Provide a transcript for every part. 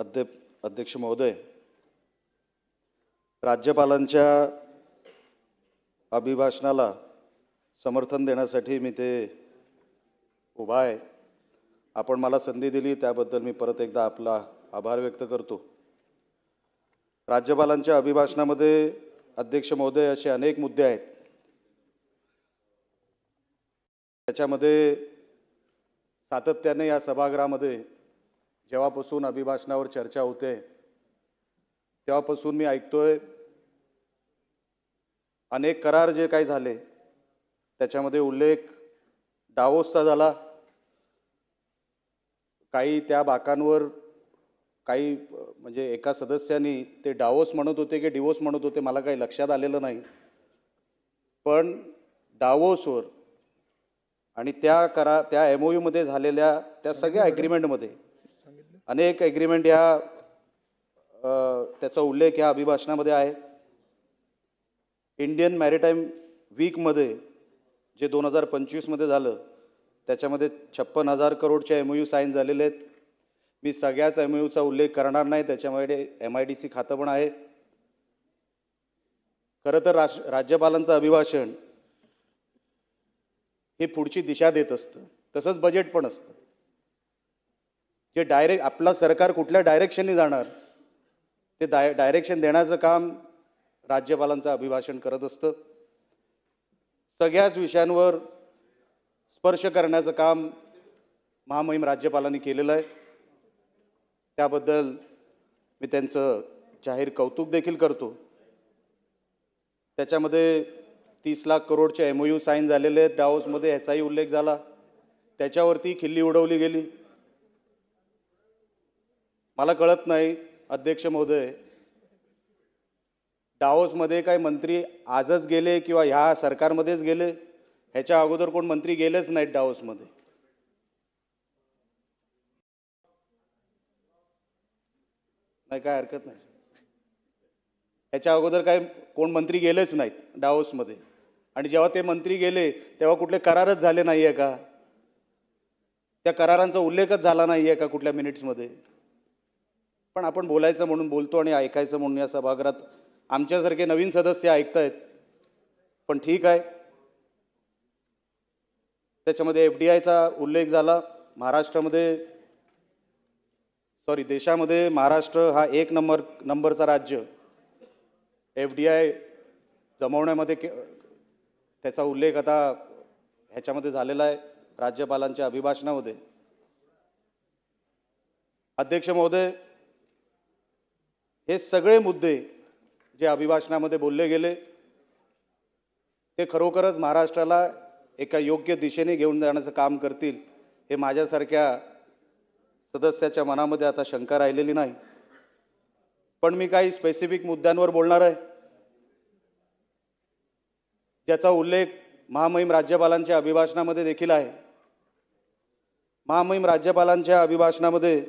अध्यक्ष महोदय, राज्यपालांच्या अभिभाषणाला समर्थन देण्यासाठी मी ते उभा आहे। आपण मला संधी दिली त्याबद्दल मी परत एकदा आपला आभार व्यक्त करतो। राज्यपालांच्या अभिभाषणामध्ये अध्यक्ष महोदय असे अनेक मुद्दे आहेत, त्याच्यामध्ये सातत्याने या सभागृहामध्ये जेव्हापासून अभिभाषणावर चर्चा होते तेव्हापासून मी ऐकतोय अनेक करार जे काही झाले त्याच्यामध्ये उल्लेख डावोसचा झाला। काही त्या बाकांवर काही म्हणजे एका सदस्यांनी ते डावोस म्हणत होते की डिवोर्स म्हणत होते, मला काही लक्षात आलेलं नाही, पण डावोसवर आणि त्या MOU मध्ये झालेल्या त्या सगळ्या ॲग्रीमेंटमध्ये अनेक ॲग्रीमेंट या त्याचा उल्लेख या अभिभाषणामध्ये आहे। इंडियन मॅरिटाईम वीकमध्ये जे 2025 मध्ये झालं त्याच्यामध्ये 56,000 करोडचे MOU साईन झालेले आहेत। मी सगळ्याच MOUचा उल्लेख करणार नाही, त्याच्यामध्ये MIDC खातं पण आहे। खरं तर राज्यपालांचं अभिभाषण हे पुढची दिशा देत असतं, तसंच बजेट पण असतं। जे डायरेक्ट आपला सरकार कुठल्या डायरेक्शनने जाणार ते डायरेक्शन देण्याचं काम राज्यपालांचं अभिभाषण करत असतं। सगळ्याच विषयांवर स्पर्श करण्याचं काम महामहिम राज्यपालांनी केलेलं आहे, त्याबद्दल मी त्यांचं जाहीर कौतुक देखील करतो। त्याच्यामध्ये 30 लाख करोडचे MOU साईन झालेले आहेत, डावोसमध्ये ह्याचाही उल्लेख झाला, त्याच्यावरती खिल्ली उडवली गेली। मला कळत नाही अध्यक्ष महोदय, डावोसमध्ये काही मंत्री आजच गेले किंवा ह्या सरकारमध्येच गेले, ह्याच्या अगोदर कोण मंत्री गेलेच नाहीत डावोसमध्ये। नाही, काय हरकत नाही, ह्याच्या अगोदर काय कोण मंत्री गेलेच नाहीत डावोसमध्ये, आणि जेव्हा ते मंत्री गेले तेव्हा कुठले करारच झाले नाही आहे का? त्या करारांचा उल्लेखच झाला नाही आहे का कुठल्या मिनिट्समध्ये? पण आपण बोलायचं म्हणून बोलतो आणि ऐकायचं म्हणून या सभागृहात आमच्यासारखे नवीन सदस्य ऐकतायत, पण ठीक आहे। त्याच्यामध्ये FDIचा उल्लेख झाला। देशामध्ये महाराष्ट्र हा 1 नंबरचा राज्य FDI जमवण्यामध्ये त्याचा उल्लेख आता ह्याच्यामध्ये झालेला आहे राज्यपालांच्या अभिभाषणामध्ये। अध्यक्ष महोदय, हे सगळे मुद्दे जे अभिभाषणामध्ये बोलले गेले ते खरोखरच महाराष्ट्राला एका योग्य दिशेने घेऊन जाण्याचं काम करतील हे माझ्यासारख्या सदस्याच्या मनामध्ये आता शंका राहिलेली नाही। पण मी काही स्पेसिफिक मुद्द्यांवर बोलणार आहे ज्याचा उल्लेख महामहिम राज्यपालांच्या अभिभाषणामध्ये देखील आहे। महामहिम राज्यपालांच्या अभिभाषणामध्ये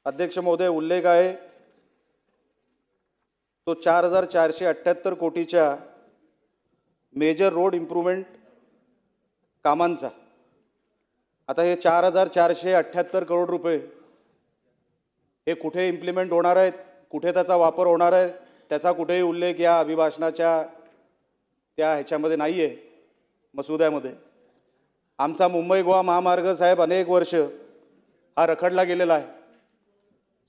अध्यक्ष महोदय उल्लेख आहे तो 4,478 कोटीच्या मेजर रोड इम्प्रूव्हमेंट कामांचा। आता हे 4,478 करोड रुपये हे कुठे इम्प्लिमेंट होणार आहेत, कुठे त्याचा वापर होणार आहे, त्याचा कुठेही उल्लेख या अभिभाषणाच्या त्या ह्याच्यामध्ये नाही आहे मसुद्यामध्ये। आमचा मुंबई गोवा महामार्ग साहेब अनेक वर्ष हा रखडला गेलेला आहे।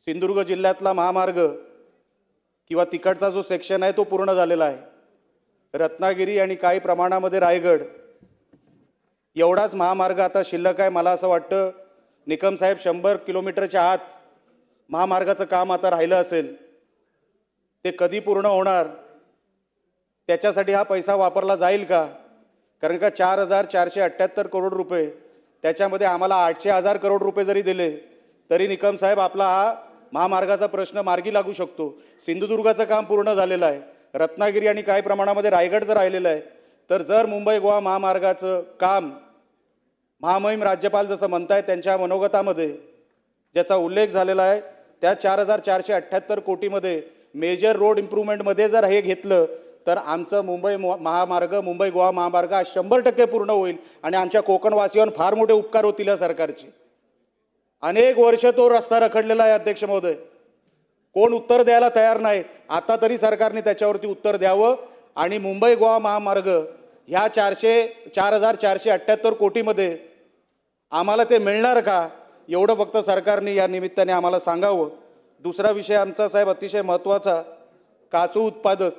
सिंधुदुर्ग जिल्ह्यातला महामार्ग किंवा तिकडचा जो सेक्शन आहे तो पूर्ण झालेला आहे। रत्नागिरी आणि काही प्रमाणामध्ये रायगड एवढाच महामार्ग आता शिल्लक आहे। मला असं वाटतं निकम साहेब 100 किलोमीटरच्या आत महामार्गाचं काम आता राहिलं असेल, ते कधी पूर्ण होणार, त्याच्यासाठी हा पैसा वापरला जाईल का? कारण का 4,478 करोड रुपये त्याच्यामध्ये आम्हाला 800,000 करोड रुपये जरी दिले तरी निकम साहेब आपला हा महामार्गाचा प्रश्न मार्गी लागू शकतो। सिंधुदुर्गाचं काम पूर्ण झालेलं आहे, रत्नागिरी आणि काही प्रमाणामध्ये रायगडचं राहिलेलं आहे। तर जर मुंबई गोवा महामार्गाचं काम महामहिम राज्यपाल जसं म्हणतायत त्यांच्या मनोगतामध्ये ज्याचा उल्लेख झालेला आहे त्या 4,478 कोटीमध्ये मेजर रोड इम्प्रूव्हमेंटमध्ये जर हे घेतलं तर आमचं मुंबई गोवा महामार्ग 100% पूर्ण होईल आणि आमच्या कोकणवासियांवर फार मोठे उपकार होतील या सरकारचे। अनेक वर्ष तो रस्ता रखडलेला आहे अध्यक्ष महोदय. कोण उत्तर द्यायला तयार नाही. आता तरी सरकारने त्याच्यावरती उत्तर द्यावं आणि मुंबई गोवा महामार्ग ह्या 4,478 कोटीमध्ये आम्हाला ते मिळणार का एवढं फक्त सरकारने या निमित्ताने आम्हाला सांगावं. दुसरा विषय आमचा साहेब अतिशय महत्त्वाचा, काजू उत्पादक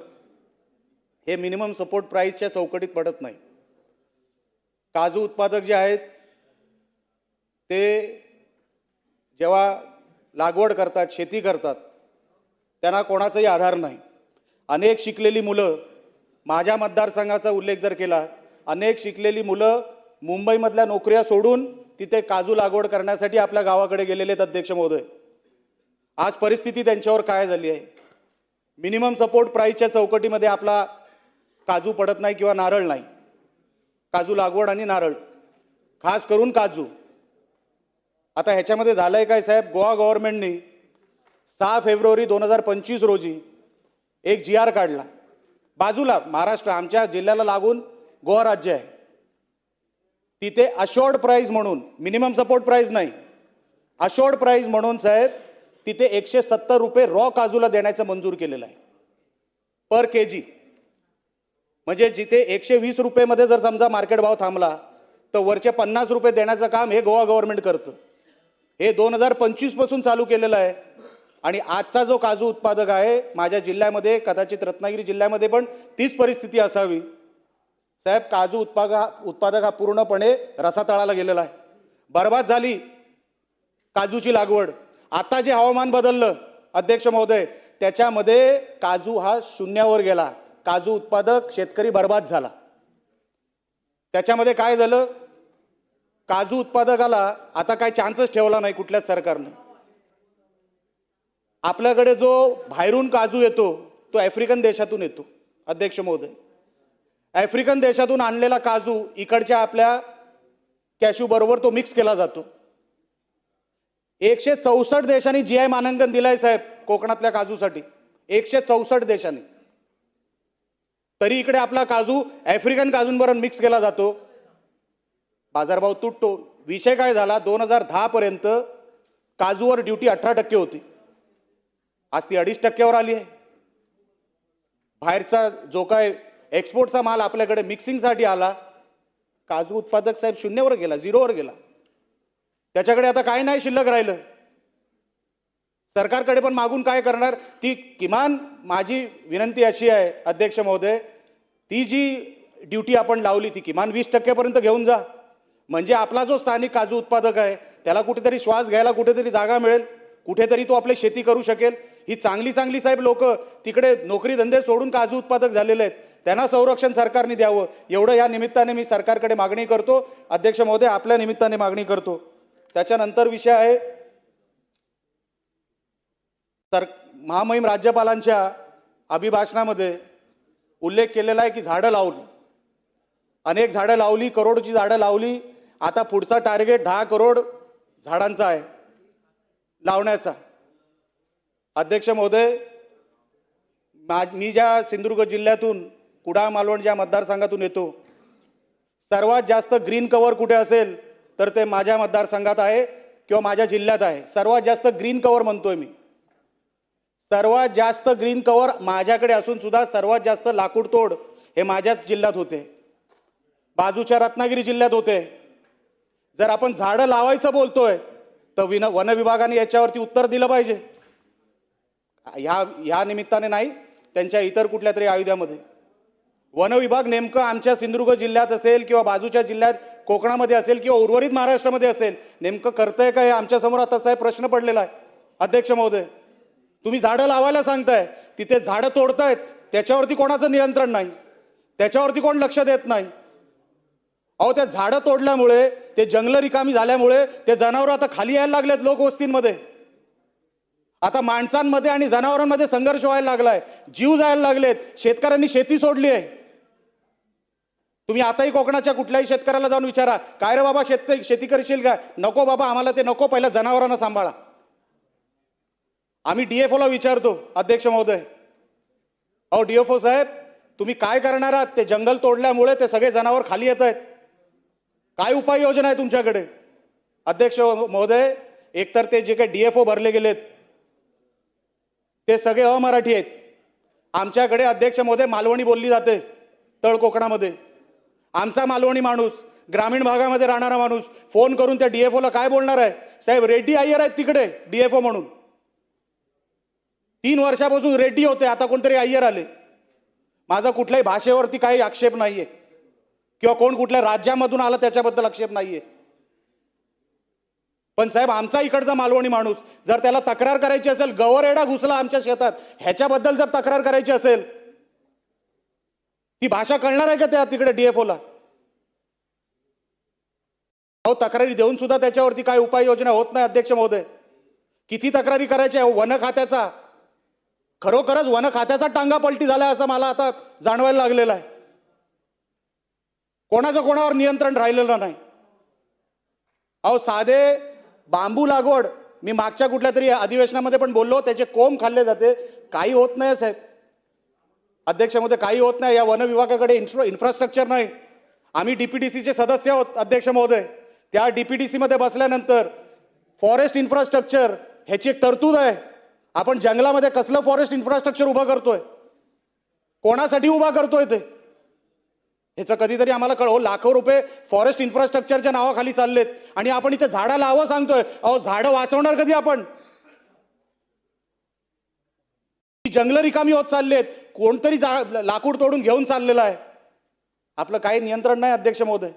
हे मिनिमम सपोर्ट प्राईसच्या चौकटीत पडत नाही. काजू उत्पादक जे आहेत ते जेव्हा लागवड करतात, शेती करतात, त्यांना कोणाचाही आधार नाही. अनेक शिकलेली मुलं, माझ्या मतदारसंघाचा उल्लेख जर केला, अनेक शिकलेली मुलं मुंबईमधल्या नोकऱ्या सोडून तिथे काजू लागवड करण्यासाठी आपल्या गावाकडे गेलेले आहेत अध्यक्ष महोदय. आज परिस्थिती त्यांच्यावर काय झाली आहे. मिनिमम सपोर्ट प्राईसच्या चौकटीमध्ये आपला काजू पडत नाही किंवा नारळ नाही. काजू लागवड आणि नारळ, खास करून काजू. आता ह्याच्यामध्ये झालंय काय साहेब, गोवा गव्हर्नमेंटने 6 फेब्रुवारी 2025 रोजी एक GR काढला. बाजूला महाराष्ट्र, आमच्या जिल्ह्याला लागून गोवा राज्य आहे, तिथे अशोर्ड प्राईस म्हणून, मिनिमम सपोर्ट प्राईस नाही, अशोर्ड प्राईस म्हणून साहेब तिथे 170 रुपये रॉ काजूला देण्याचं मंजूर केलेलं आहे पर केजी. म्हणजे जिथे 120 रुपयेमध्ये जर समजा मार्केट भाव थांबला तर वरचे 50 रुपये देण्याचं काम हे गोवा गव्हर्नमेंट करतं. हे 2025 पासून चालू केलेलं आहे. आणि आजचा जो काजू उत्पादक आहे माझ्या जिल्ह्यामध्ये, कदाचित रत्नागिरी जिल्ह्यामध्ये पण तीच परिस्थिती असावी साहेब. काजू उत्पादक हा पूर्णपणे रसातळाला गेलेला आहे. बरबाद झाली काजूची लागवड. आता जे हवामान बदललं अध्यक्ष महोदय, त्याच्यामध्ये काजू हा शून्यावर गेला. काजू उत्पादक शेतकरी बरबाद झाला. त्याच्यामध्ये काय झालं, काजू उत्पादकाला आता काय चान्सच ठेवला नाही कुठल्याच सरकारने. आपल्याकडे जो बाहेरून काजू येतो तो आफ्रिकन देशातून येतो अध्यक्ष महोदय. आफ्रिकन देशातून आणलेला काजू इकडच्या आपल्या कॅशू बरोबर तो मिक्स केला जातो. 164 देशांनी GI मानांकन दिलंय साहेब कोकणातल्या काजूसाठी, 164 देशांनी. तरी इकडे आपला काजू आफ्रिकन काजूंबरोबर मिक्स केला जातो, बाजारभाव तुटतो. विषय काय झाला, 2010 पर्यंत काजूवर ड्युटी 18% होती, आज ती 2.5% आली आहे. बाहेरचा जो काय एक्सपोर्टचा माल आपल्याकडे मिक्सिंगसाठी आला, काजू उत्पादक साहेब शून्यावर गेला, 0वर गेला. त्याच्याकडे आता काय नाही शिल्लक राहिलं. सरकारकडे पण मागून काय करणार. ती किमान माझी विनंती अशी आहे अध्यक्ष महोदय, ती जी ड्युटी आपण लावली ती किमान 20% पर्यंत घेऊन जा. म्हणजे आपला जो स्थानिक काजू उत्पादक आहे त्याला कुठेतरी श्वास घ्यायला कुठेतरी जागा मिळेल, कुठेतरी तो आपली शेती करू शकेल. ही चांगली चांगली साहेब लोक तिकडे नोकरी धंदे सोडून काजू उत्पादक झालेले आहेत, त्यांना संरक्षण सरकारने द्यावं. एवढं या निमित्ताने मी सरकारकडे मागणी करतो अध्यक्ष महोदय, आपल्या निमित्ताने मागणी करतो. त्याच्यानंतर विषय आहे महामहिम राज्यपालांच्या अभिभाषणामध्ये उल्लेख केलेला आहे की झाडं लावली, अनेक झाडं लावली, करोडची झाडं लावली. आता पुढचा टार्गेट 10 करोड झाडांचा आहे लावण्याचा. अध्यक्ष महोदय, मी ज्या सिंधुदुर्ग जिल्ह्यातून कुडाळ मालवण ज्या मतदारसंघातून येतो, सर्वात जास्त ग्रीन कव्हर कुठे असेल तर ते माझ्या मतदारसंघात आहे किंवा माझ्या जिल्ह्यात आहे. सर्वात जास्त ग्रीन कव्हर म्हणतोय मी, सर्वात जास्त ग्रीन कव्हर माझ्याकडे असून सुद्धा सर्वात जास्त लाकूड तोड हे माझ्याच जिल्ह्यात होते, बाजूच्या रत्नागिरी जिल्ह्यात होते. जर आपण झाडं लावायचं बोलतोय तर वन विभागाने याच्यावरती उत्तर दिलं पाहिजे. ह्या निमित्ताने नाही, त्यांच्या इतर कुठल्या तरी आयुध्यामध्ये. वन विभाग नेमकं आमच्या सिंधुदुर्ग जिल्ह्यात असेल किंवा बाजूच्या जिल्ह्यात कोकणामध्ये असेल किंवा उर्वरित महाराष्ट्रामध्ये असेल, नेमकं करतंय का हे आमच्यासमोर आता साहेब प्रश्न पडलेला आहे. अध्यक्ष महोदय, तुम्ही झाडं लावायला सांगताय, तिथे झाडं तोडतायत, त्याच्यावरती कोणाचं नियंत्रण नाही, त्याच्यावरती कोण लक्ष देत नाही. अहो, त्या झाडं तोडल्यामुळे, ते जंगलं रिकामी झाल्यामुळे ते जनावरं आता खाली यायला लागलेत लोकवस्तींमध्ये. आता माणसांमध्ये आणि जनावरांमध्ये संघर्ष व्हायला लागलाय, जीव जायला लागलेत, शेतकऱ्यांनी शेती सोडली आहे. तुम्ही आताही कोकणाच्या कुठल्याही शेतकऱ्याला जाऊन विचारा, काय रे बाबा शेती करशील का? नको बाबा, आम्हाला ते नको, पहिला जनावरांना सांभाळा. आम्ही DFOला विचारतो अध्यक्ष महोदय, अहो DFO साहेब, तुम्ही काय करणार आहात? ते जंगल तोडल्यामुळे ते सगळे जनावर खाली येत आहेत, काय उपाययोजना आहे तुमच्याकडे? अध्यक्ष महोदय, एकतर ते जे काही DFO भरले गेलेत ते सगळे अमराठी आहेत. आमच्याकडे अध्यक्ष महोदय मालवणी बोलली जाते तळ कोकणामध्ये. आमचा मालवणी माणूस, ग्रामीण भागामध्ये राहणारा माणूस फोन करून त्या DFOला काय बोलणार आहे? साहेब रेड्डी अय्यर आहेत तिकडे DFO म्हणून. 3 वर्षापासून रेड्डी होते, आता कोणतरी अय्यर आले. माझा कुठल्याही भाषेवरती काही आक्षेप नाहीये किंवा कोण कुठल्या राज्यामधून आला त्याच्याबद्दल आक्षेप नाहीये. पण साहेब आमचा इकडचा मालवणी माणूस जर त्याला तक्रार करायची असेल, गवरेडा घुसला आमच्या शेतात, ह्याच्याबद्दल जर तक्रार करायची असेल, ती भाषा कळणार आहे का त्या तिकडे DFOला? अहो तक्रारी देऊन सुद्धा त्याच्यावरती काय उपाययोजना होत नाही अध्यक्ष महोदय. किती तक्रारी करायच्या? वन खात्याचा, खरोखरच वन खात्याचा टांगा पलटी झाला असं मला आता जाणवायला लागलेलं आहे. कोणाचं कोणावर नियंत्रण राहिलेलं नाही. अहो साधे बांबू लागवड, मी मागच्या कुठल्या तरी अधिवेशनामध्ये पण बोललो, त्याचे कोंब खाल्ले जाते, काही होत नाही साहेब. अध्यक्ष महोदय काही होत नाही. या वन विभागाकडे इन्फ्रास्ट्रक्चर नाही. आम्ही DPDCचे सदस्य आहोत अध्यक्ष महोदय. त्या DPDC मध्ये बसल्यानंतर फॉरेस्ट इन्फ्रास्ट्रक्चर ह्याची एक तरतूद आहे. आपण जंगलामध्ये कसलं फॉरेस्ट इन्फ्रास्ट्रक्चर उभं करतोय, कोणासाठी उभा करतोय ते ह्याचं कधीतरी आम्हाला कळव. लाखो रुपये फॉरेस्ट इन्फ्रास्ट्रक्चरच्या नावाखाली चाललेत आणि आपण इथे झाडं लावं सांगतोय. अहो झाडं वाचवणार कधी आपण? जंगलं रिकामी होत चाललेत, कोणतरी लाकूड तोडून घेऊन चाललेलं आहे. आपलं काही नियंत्रण नाही अध्यक्ष महोदय.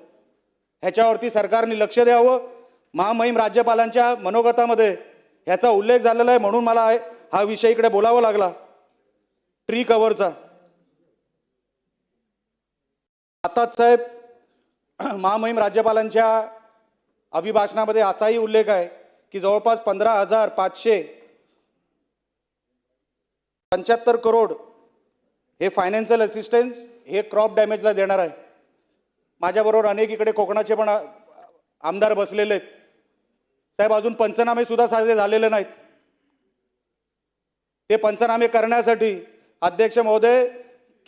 ह्याच्यावरती सरकारने लक्ष द्यावं. महामहिम राज्यपालांच्या मनोगतामध्ये ह्याचा उल्लेख झालेला आहे, म्हणून मला हा विषय इकडे बोलावा लागला. ट्री कव्हरचा आताच साहेब महामहिम राज्यपालांच्या अभिभाषणामध्ये असाही उल्लेख आहे की जवळपास 15,575 करोड हे फायनान्शियल असिस्टन्स हे क्रॉप डॅमेजला देणार आहे. माझ्याबरोबर अनेक इकडे कोकणाचे पण आमदार बसलेले आहेत. साहेब अजून पंचनामे सुद्धा साधे झालेले नाहीत. ते पंचनामे करण्यासाठी अध्यक्ष महोदय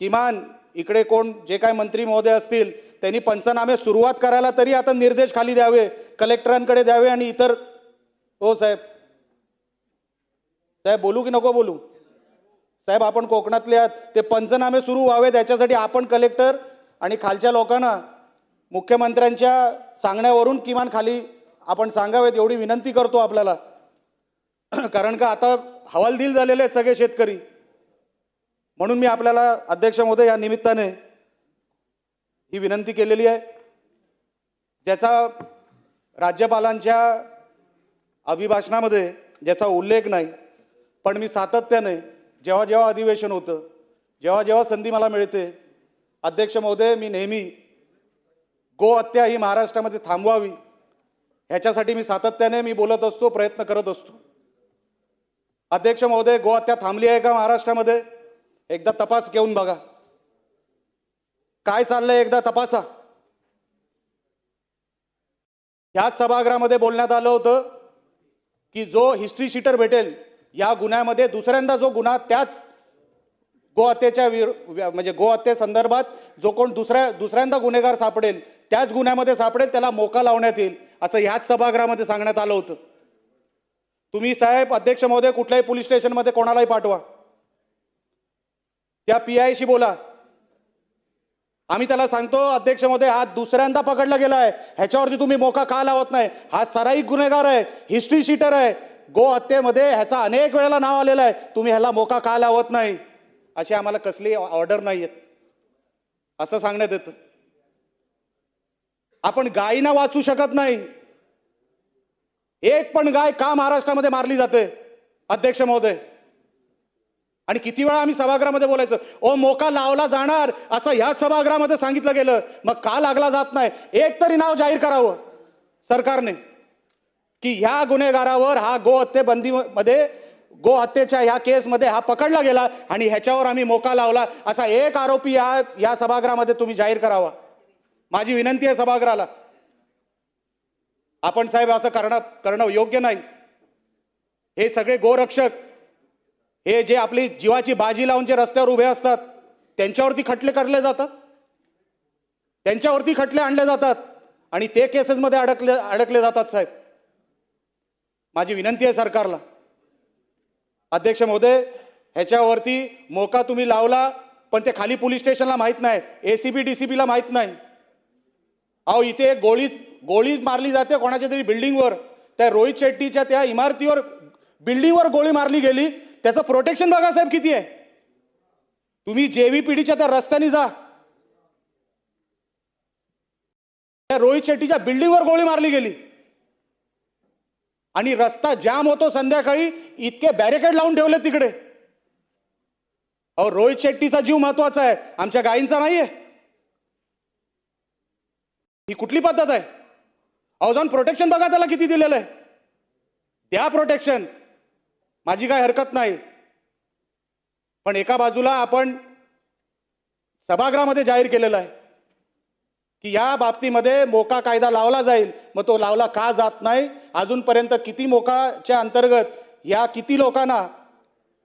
किमान इकडे कोण जे काय मंत्री महोदय असतील त्यांनी पंचनामे सुरुवात करायला तरी आता निर्देश खाली द्यावे, कलेक्टरांकडे द्यावे आणि इतर. हो साहेब, साहेब बोलू की नको बोलू? साहेब आपण कोकणातले आहात, ते पंचनामे सुरू व्हावे त्याच्यासाठी आपण कलेक्टर आणि खालच्या लोकांना मुख्यमंत्र्यांच्या सांगण्यावरून किमान खाली आपण सांगावेत एवढी विनंती करतो आपल्याला. कारण का आता हवालदिल झालेले आहेत सगळे शेतकरी. म्हणून मी आपल्याला अध्यक्ष महोदय या निमित्ताने ही विनंती केलेली आहे, ज्याचा राज्यपालांच्या अभिभाषणामध्ये ज्याचा उल्लेख नाही. पण मी सातत्याने जेव्हा जेव्हा अधिवेशन होतं, जेव्हा जेव्हा संधी मला मिळते अध्यक्ष महोदय, मी नेहमी गो हत्या ही महाराष्ट्रामध्ये थांबवावी ह्याच्यासाठी मी सातत्याने मी बोलत असतो, प्रयत्न करत असतो. अध्यक्ष महोदय, गो हत्या थांबली आहे का महाराष्ट्रामध्ये? एकदा तपास घेऊन बघा काय चाललंय, एकदा तपासा. ह्याच सभागृहामध्ये बोलण्यात आलं होतं की जो हिस्ट्री शीटर भेटेल या गुन्ह्यामध्ये दुसऱ्यांदा जो गुन्हा त्याच गोहत्येच्या म्हणजे गोहत्ये संदर्भात जो कोण दुसऱ्यांदा गुन्हेगार सापडेल त्याच गुन्ह्यामध्ये सापडेल त्याला मोका लावण्यात येईल असं ह्याच सभागृहामध्ये सांगण्यात आलं होतं. तुम्ही साहेब अध्यक्ष महोदय कुठल्याही पोलीस स्टेशनमध्ये कोणालाही पाठवा, त्या PIशी बोला. आम्ही त्याला सांगतो अध्यक्ष महोदय हा दुसऱ्यांदा पकडला गेला आहे, ह्याच्यावरती तुम्ही मोका का लावत नाही? हा सराईक गुन्हेगार आहे, हिस्ट्री शीटर आहे, गो हत्येमध्ये ह्याचा अनेक वेळेला नाव आलेलं आहे, तुम्ही ह्याला मोका का लावत नाही? अशी आम्हाला कसली ऑर्डर नाही आहेत असं सांगण्यात येतं. आपण गायींना वाचू शकत नाही. एक पण गाय का महाराष्ट्रामध्ये मारली जाते अध्यक्ष महोदय? आणि किती वेळा आम्ही सभागृहामध्ये बोलायचं, ओ मोका लावला जाणार असं ह्याच सभागृहामध्ये सांगितलं गेलं, मग का लागला जात नाही? एक तरी नाव जाहीर करावं सरकारने की ह्या गुन्हेगारावर हा गो हत्ये बंदीमध्ये गो हत्येच्या ह्या केसमध्ये हा पकडला गेला आणि ह्याच्यावर आम्ही मोका लावला असा एक आरोपी या सभागृहामध्ये तुम्ही जाहीर करावा. माझी विनंती आहे सभागृहाला. आपण साहेब असं करणं योग्य नाही. हे सगळे गोरक्षक हे जे आपली जीवाची बाजी लावून जे रस्त्यावर उभे असतात त्यांच्यावरती खटले काढले जातात, त्यांच्यावरती खटले आणले जातात आणि ते केसेसमध्ये अडकले जातात साहेब. माझी विनंती आहे सरकारला, अध्यक्ष महोदय, ह्याच्यावरती मोका तुम्ही लावला, पण ते खाली पोलीस स्टेशनला माहीत नाही, ACP DCP ला माहीत नाही. अहो इथे गोळी मारली जाते कोणाच्या तरी बिल्डिंगवर, त्या रोहित शेट्टीच्या त्या इमारतीवर बिल्डिंगवर गोळी मारली गेली, त्याचं प्रोटेक्शन बघा साहेब किती आहे. तुम्ही JVPDच्या त्या रस्त्याने जा, त्या रोहित शेट्टीच्या बिल्डिंगवर गोळी मारली गेली आणि रस्ता जाम होतो संध्याकाळी, इतके बॅरिकेड लावून ठेवले तिकडे. अहो रोहित शेट्टीचा जीव महत्वाचा आहे, आमच्या गायींचा नाहीये. ही कुठली पद्धत आहे? अहो जाऊन प्रोटेक्शन बघा त्याला किती दिलेलं आहे, द्या प्रोटेक्शन, माझी काय हरकत नाही. पण एका बाजूला आपण सभागृहामध्ये जाहीर केलेलं आहे की या बाबतीमध्ये मोका कायदा लावला जाईल. मग तो लावला का जात नाही? अजूनपर्यंत किती मोकाच्या अंतर्गत या किती लोकांना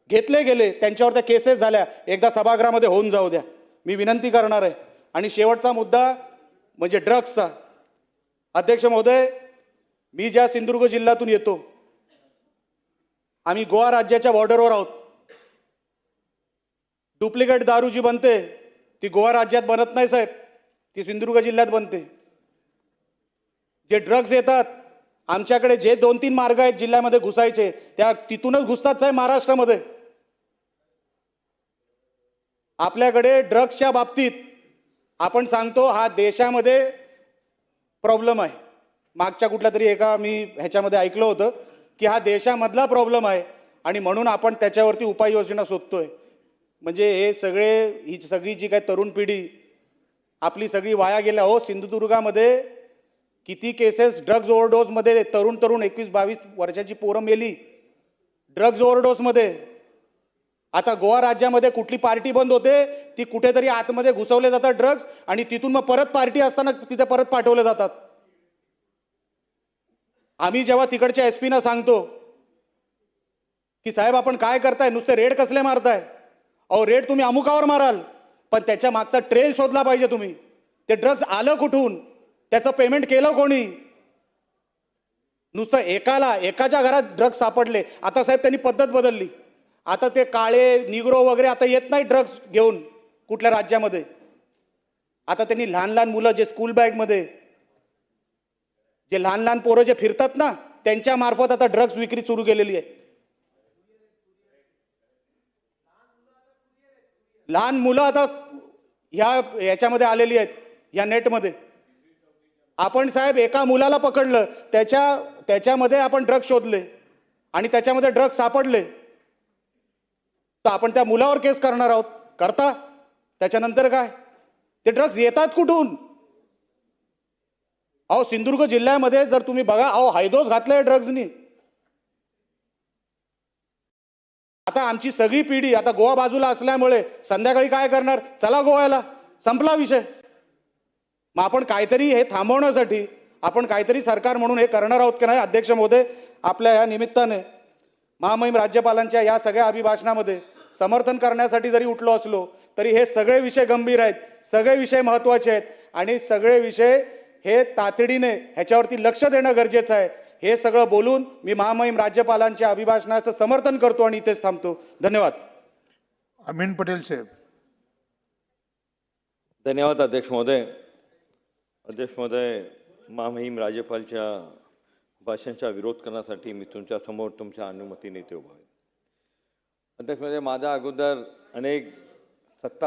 घेतले गेले, त्यांच्यावर त्या केसेस झाल्या, एकदा सभागृहामध्ये होऊन जाऊ द्या, मी विनंती करणार आहे. आणि शेवटचा मुद्दा म्हणजे ड्रग्सचा. अध्यक्ष महोदय, मी ज्या सिंधुदुर्ग जिल्ह्यातून येतो, आम्ही गोवा राज्याच्या बॉर्डरवर आहोत. डुप्लिकेट दारू जी बनते ती गोवा राज्यात बनत नाही साहेब, ती सिंधुदुर्ग जिल्ह्यात बनते. जे ड्रग्ज येतात आमच्याकडे, जे 2-3 मार्ग आहेत जिल्ह्यामध्ये घुसायचे, त्या तिथूनच घुसतात साहेब महाराष्ट्रामध्ये. आपल्याकडे ड्रग्सच्या बाबतीत आपण सांगतो हा देशामध्ये प्रॉब्लेम आहे. मागच्या कुठल्या तरी एका मी ह्याच्यामध्ये ऐकलं होतं की हा देशामधला प्रॉब्लेम आहे आणि म्हणून आपण त्याच्यावरती उपाययोजना शोधतोय. म्हणजे हे ही सगळी जी काही तरुण पिढी आपली सगळी वाया गेल्या. हो सिंधुदुर्गामध्ये किती केसेस ड्रग्ज ओव्हरडोसमध्ये, तरुण 21-22 वर्षाची पोरं मेली ड्रग्ज ओव्हरडोसमध्ये. आता गोवा राज्यामध्ये कुठली पार्टी बंद होते, ती कुठेतरी आतमध्ये घुसवले जातात ड्रग्ज आणि तिथून मग परत पार्टी असताना तिथे परत पाठवले जातात. आम्ही जेव्हा तिकडच्या SP ना सांगतो की साहेब आपण काय करताय, नुसते रेड कसले मारताय? अहो रेड तुम्ही अमुकावर माराल, पण त्याच्या मागचा ट्रेल शोधला पाहिजे तुम्ही. ते ड्रग्ज आलं कुठून, त्याचं पेमेंट केलं कोणी? नुसतं एकाच्या घरात ड्रग्ज सापडले. आता साहेब त्यांनी पद्धत बदलली, आता ते काळे निग्रो वगैरे आता येत नाही ड्रग्ज घेऊन कुठल्या राज्यामध्ये. आता त्यांनी लहान लहान मुलं जे स्कूल बॅगमध्ये, जे लहान लहान पोरं जे फिरतात ना, त्यांच्या मार्फत आता ड्रग्ज विक्री सुरू केलेली आहे. लहान मुलं आता ह्याच्यामध्ये आलेली आहेत, या नेटमध्ये. आपण साहेब एका मुलाला पकडलं, त्याच्यामध्ये आपण ड्रग्ज शोधले आणि त्याच्यामध्ये ड्रग्ज सापडले, तर आपण त्या मुलावर केस करणार आहोत. करता त्याच्यानंतर काय? ते ड्रग्ज येतात कुठून? अहो सिंधुदुर्ग जिल्ह्यामध्ये जर तुम्ही बघा, अहो हैदोस घातलंय ड्रग्जनी. आता आमची सगळी पिढी आता गोवा बाजूला असल्यामुळे संध्याकाळी काय करणार? चला गोव्याला, संपला विषय. मग आपण काहीतरी हे थांबवण्यासाठी आपण काहीतरी सरकार म्हणून हे करणार आहोत की नाही? अध्यक्ष महोदय, आपल्या या निमित्ताने महामहिम राज्यपालांच्या या सगळ्या अभिभाषणामध्ये समर्थन करण्यासाठी जरी उठलो असलो तरी हे सगळे विषय गंभीर आहेत, सगळे विषय महत्त्वाचे आहेत आणि सगळे विषय हे तातडीने ह्याच्यावरती लक्ष देणं गरजेचं आहे. हे सगळं बोलून मी महामहिम राज्यपालांच्या अभिभाषणाचं समर्थन करतो आणि इथेच थांबतो. धन्यवाद. अमीन पटेल साहेब. धन्यवाद अध्यक्ष महोदय. अध्यक्ष महोदय, महामहिम राज्यपालच्या भाषणाचा विरोध करण्यासाठी मी तुमच्यासमोर तुमच्या अनुमतीने इथे उभा आहे. अध्यक्ष महोदय, माझ्या अगोदर अनेक सत्ता